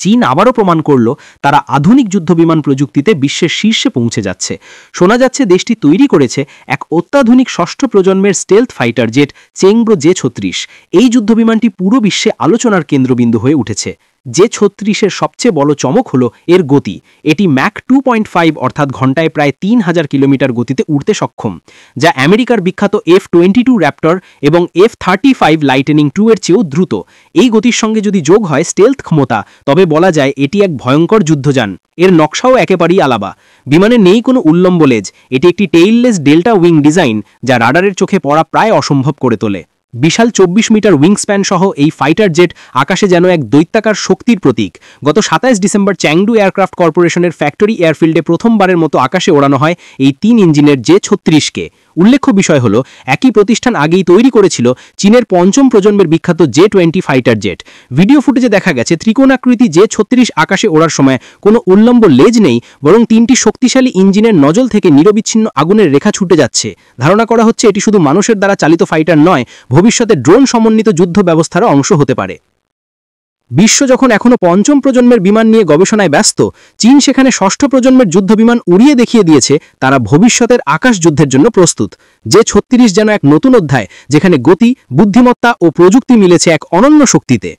চীন আবারও প্রমাণ করল তারা আধুনিক যুদ্ধবিমান প্রযুক্তিতে বিশ্বের শীর্ষে পৌঁছে যাচ্ছে। শোনা যাচ্ছে দেশটি তৈরি করেছে এক অত্যাধুনিক ষষ্ঠ প্রজন্মের স্টেলথ ফাইটার জেট চেংব্রো জে-36। এই যুদ্ধবিমানটি পুরো বিশ্বে আলোচনার কেন্দ্রবিন্দু হয়ে উঠেছে। জে-36-এর সবচেয়ে বড় চমক হল এর গতি। এটি ম্যাক 2.5 অর্থাৎ ঘন্টায় প্রায় 3000 কিলোমিটার গতিতে উড়তে সক্ষম, যা আমেরিকার বিখ্যাত F-22 র্যাপটর এবং F-35 লাইটেনিং 2 এর চেয়েও দ্রুত। এই গতির সঙ্গে যদি যোগ হয় স্টেলথ ক্ষমতা, তবে বলা যায় এটি এক ভয়ঙ্কর যুদ্ধযান। এর নকশাও একেবারেই আলাদা। বিমানে নেই কোনো উল্লম্ব লেজ, এটি একটি টেইললেস ডেল্টা উইং ডিজাইন, যা রাডারের চোখে পড়া প্রায় অসম্ভব করে তোলে। বিশাল 24 মিটার উইংস্প্যান সহ এই ফাইটার জেট আকাশে যেন এক দৈত্যাকার শক্তির প্রতীক। গত 27 ডিসেম্বর চ্যাংডু এয়ারক্রাফট কর্পোরেশনের ফ্যাক্টরি এয়ারফিল্ডে প্রথমবারের মতো আকাশে ওড়ানো হয় এই 3 ইঞ্জিনের জে-36কে। উল্লেখ্য বিষয় হল, একই প্রতিষ্ঠান আগেই তৈরি করেছিল চীনের পঞ্চম প্রজন্মের বিখ্যাত জে-20 ফাইটার জেট। ভিডিও ফুটেজে দেখা গেছে ত্রিকোণাকৃতি জে-36 আকাশে ওড়ার সময় কোনো উল্লম্ব লেজ নেই, বরং 3টি শক্তিশালী ইঞ্জিনের নজল থেকে নিরবিচ্ছিন্ন আগুনের রেখা ছুটে যাচ্ছে। ধারণা করা হচ্ছে এটি শুধু মানুষের দ্বারা চালিত ফাইটার নয়, ভবিষ্যতে ড্রোন সমন্বিত যুদ্ধ ব্যবস্থারও অংশ হতে পারে। বিশ্ব যখন এখনও পঞ্চম প্রজন্মের বিমান নিয়ে গবেষণায় ব্যস্ত, চীন সেখানে ষষ্ঠ প্রজন্মের যুদ্ধবিমান উড়িয়ে দেখিয়ে দিয়েছে তারা ভবিষ্যতের আকাশ যুদ্ধের জন্য প্রস্তুত। জে-36 যেন এক নতুন অধ্যায়, যেখানে গতি, বুদ্ধিমত্তা ও প্রযুক্তি মিলেছে এক অনন্য শক্তিতে।